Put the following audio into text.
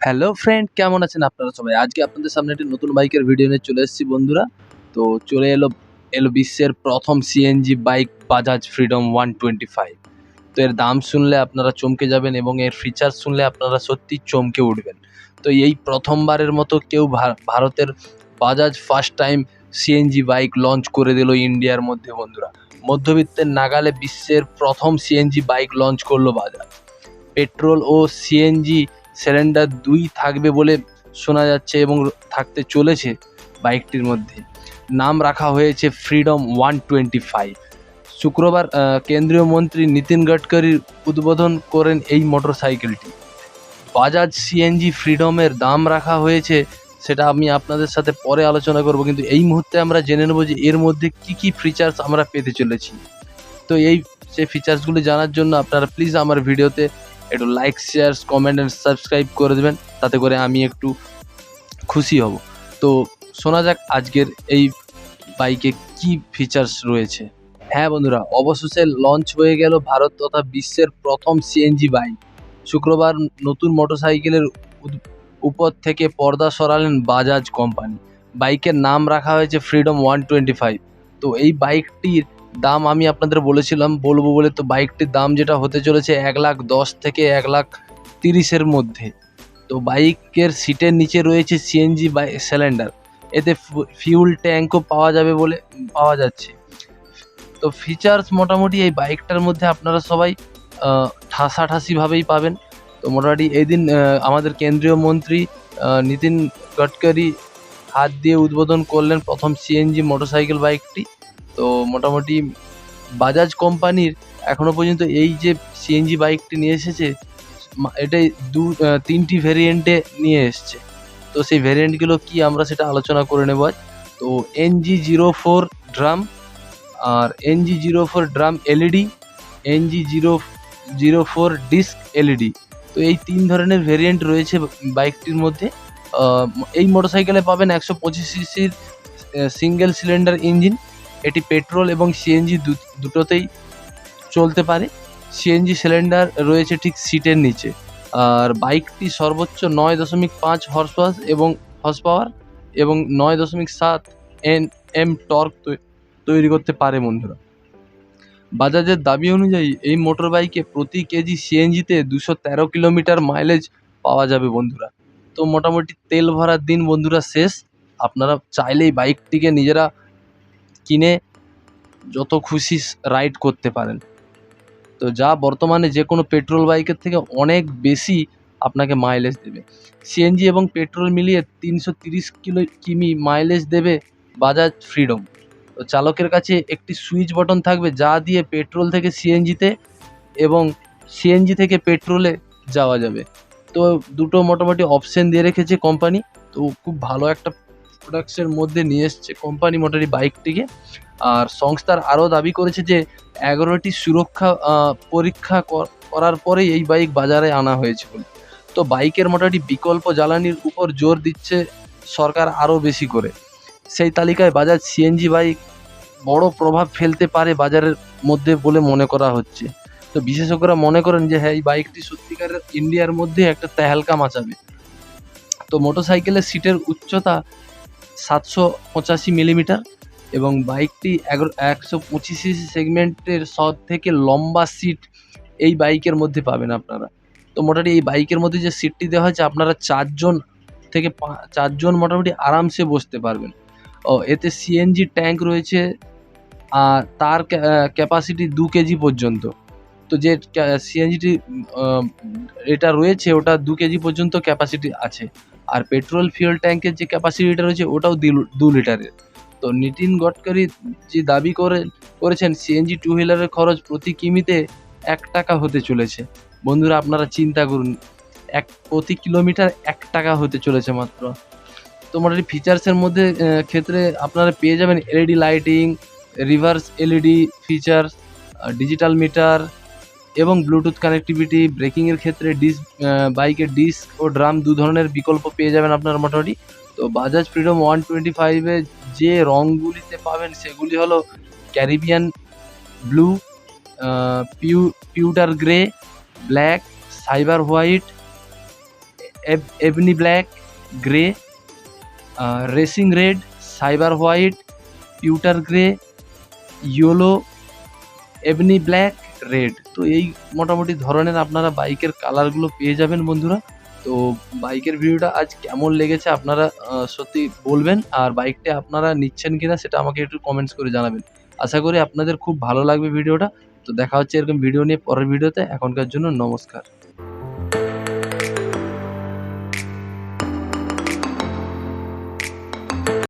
Hello friend, কেমন আছেন আপনারা সবাই? আজকে আপনাদের সামনে একটি নতুন বাইকের ভিডিও নিয়ে চলে এসেছি বন্ধুরা। তো চলে এলো বিশ্বের প্রথম সিএনজি বাইক বাজাজ ফ্রিডম 125। তো এর দাম শুনলে আপনারা চমকে যাবেন এবং এর ফিচার শুনলে আপনারা সত্যি চমকে উঠবেন। তো এই প্রথমবারের মতো কেউ ভারতের Bajaj first time CNG bike launch করে দিল ইন্ডিয়ার মধ্যে বন্ধুরা। মধ্যবিত্তের নাগালে বিশ্বের প্রথম সিএনজি বাইক লঞ্চ করলো বাজাজ। পেট্রোল ও সিএনজি সিলিন্ডার দুই থাকবে বলে শোনা যাচ্ছে এবং থাকতে চলেছে বাইকটির মধ্যে। নাম রাখা হয়েছে ফ্রিডম 125। শুক্রবার কেন্দ্রীয় মন্ত্রী নীতিন গডকরি উদ্বোধন করেন এই মোটরসাইকেলটি। বাজাজ সিএনজি ফ্রিডমের দাম রাখা হয়েছে সেটা আমি আপনাদের সাথে পরে আলোচনা করব, কিন্তু এই মুহূর্তে আমরা জেনে নেব যে এর মধ্যে কী কী ফিচার্স আমরা পেতে চলেছি। তো সেই ফিচার্সগুলি জানার জন্য আপনারা প্লিজ আমার ভিডিওতে একটু like, share, comment and subscribe করে দেবেন, তাতে করে আমি একটু খুশি হব। তো শোনা যাক আজকের এই বাইকে কি ফিচার্স রয়েছে। হ্যাঁ বন্ধুরা, অবশেষে লঞ্চ হয়ে গেল ভারত তথা বিশ্বের প্রথম সিএনজি বাইক। শুক্রবার নতুন মোটরসাইকেলের উপর থেকে পর্দা সরালেন বাজাজ কোম্পানি। বাইকের নাম রাখা হয়েছে ফ্রিডম 125। তো এই বাইকটির দাম আমি আপনাদের বলবো বলে, তো বাইকটির দাম যেটা হতে চলেছে 1,10,000 থেকে 1,30,000-এর মধ্যে। তো বাইকের সিটের নিচে রয়েছে সিএনজি সিলিন্ডার, এতে ফিউল ট্যাঙ্কও পাওয়া যাচ্ছে। তো ফিচার্স মোটামুটি এই বাইকটার মধ্যে আপনারা সবাই ঠাসাঠাসিভাবেই পাবেন। তো মোটামুটি এদিন আমাদের কেন্দ্রীয় মন্ত্রী নীতিন গডকরি হাত দিয়ে উদ্বোধন করলেন প্রথম সিএনজি মোটরসাইকেল বাইকটি। তো মোটামুটি বাজাজ কোম্পানির এখনও পর্যন্ত এই যে সিএনজি বাইকটি নিয়ে এসেছে, এটাই তিনটি ভেরিয়েন্টে নিয়ে এসছে। তো সেই ভেরিয়েন্টগুলো কি আমরা সেটা আলোচনা করে নেব আজ। তো NG04 ড্রাম, আর NG04 drum LED, NG04 disk LED. তো এই 3 ধরনের ভেরিয়েন্ট রয়েছে বাইকটির মধ্যে। এই মোটরসাইকেলে পাবেন 125 সিসির সিঙ্গেল সিলিন্ডার ইঞ্জিন। এটি পেট্রোল এবং সিএনজি দুটোতেই চলতে পারে। সিএনজি সিলিন্ডার রয়েছে ঠিক সিটের নিচে। আর বাইকটি সর্বোচ্চ 9.5 হর্স পাওয়ার এবং 9.7 Nm টর্ক তৈরি করতে পারে বন্ধুরা। বাজাজের দাবি অনুযায়ী এই মোটর বাইকে প্রতি কেজি সিএনজিতে 213 কিলোমিটার মাইলেজ পাওয়া যাবে বন্ধুরা। তো মোটামুটি তেল ভরার দিন বন্ধুরা শেষ। আপনারা চাইলেই বাইকটিকে নিজেরা কিনে যত খুশি রাইড করতে পারেন। তো যা বর্তমানে যে কোনো পেট্রোল বাইকের থেকে অনেক বেশি আপনাকে মাইলেজ দেবে। সিএনজি এবং পেট্রোল মিলিয়ে 330 কিমি মাইলেজ দেবে বাজাজ ফ্রিডম। তো চালকের কাছে একটি সুইচ বাটন থাকবে যা দিয়ে পেট্রোল থেকে সিএনজিতে এবং সিএনজি থেকে পেট্রোলে যাওয়া যাবে। তো দুটো মোটামুটি অপশন দিয়ে রেখেছে কোম্পানি। তো খুব ভালো একটা প্রোডাক্টসের মধ্যে নিয়ে এসছে কোম্পানি মোটামুটি বাইকটিকে। আর সংস্থার আরও দাবি করেছে যে 11টি সুরক্ষা পরীক্ষা করার পরেই এই বাইক বাজারে আনা হয়েছে বলে। তো বাইকের মোটামুটি বিকল্প জ্বালানির উপর জোর দিচ্ছে সরকার আরও বেশি করে। সেই তালিকায় বাজাজ সিএনজি বাইক বড় প্রভাব ফেলতে পারে বাজারের মধ্যে বলে মনে করা হচ্ছে। তো বিশেষজ্ঞরা মনে করেন যে হ্যাঁ, এই বাইকটি সত্যিকারের ইন্ডিয়ার মধ্যে একটা তেহলকা মাচাবে। তো মোটরসাইকেলের সিটের উচ্চতা 785 মিলিমিটার এবং বাইকটি 125 সিসি সেগমেন্টের সব থেকে লম্বা সিট এই বাইকের মধ্যে পাবেন আপনারা। তো মোটামুটি এই বাইকের মধ্যে যে সিটটি দেওয়া হয়েছে, আপনারা 4জন মোটামুটি আরামসে বসতে পারবেন। এতে সিএনজি ট্যাঙ্ক রয়েছে আর তার ক্যাপাসিটি 2 কেজি পর্যন্ত। তো যে সিএনজিটি এটা রয়েছে ওটা 2 কেজি পর্যন্ত ক্যাপাসিটি আছে। আর পেট্রোল ফিউল ট্যাঙ্কের যে ক্যাপাসিটিটা রয়েছে ওটাও 2 লিটারের। তো নীতিন গডকরি যে দাবি করেছেন সিএনজি টু হুইলারের খরচ প্রতি কিমিতে ৳1 হতে চলেছে। বন্ধুরা আপনারা চিন্তা করুন, প্রতি কিলোমিটার ৳1 হতে চলেছে মাত্র। তো মোটামুটি ফিচার্সের মধ্যে ক্ষেত্রে আপনারা পেয়ে যাবেন LED lighting, reverse LED features, digital meter এবং ব্লুটুথ কানেক্টিভিটি। ব্রেকিংয়ের ক্ষেত্রে বাইকের ডিস্ক ও ড্রাম 2 ধরনের বিকল্প পেয়ে যাবেন আপনারা মোটামুটি। তো বাজাজ ফ্রিডম 125 এ যে রঙগুলিতে পাবেন সেগুলি হলো Caribbean blue, pewter grey, black, cyber white, ebony black, grey, racing red, cyber white, pewter grey, yellow, ebony black, red. তো এই মোটামুটি ধরনের আপনারা বাইকের কালারগুলো পেয়ে যাবেন বন্ধুরা। তো বাইকের ভিডিওটা আজ কেমন লেগেছে আপনারা সত্যি বলবেন, আর বাইকটা আপনারা নিচ্ছেন কিনা সেটা আমাকে একটু কমেন্টস করে জানাবেন। আশা করি আপনাদের খুব ভালো লাগবে ভিডিওটা। তো দেখা হচ্ছে এরকম ভিডিও নিয়ে পরের ভিডিওতে। এখনকার জন্য নমস্কার।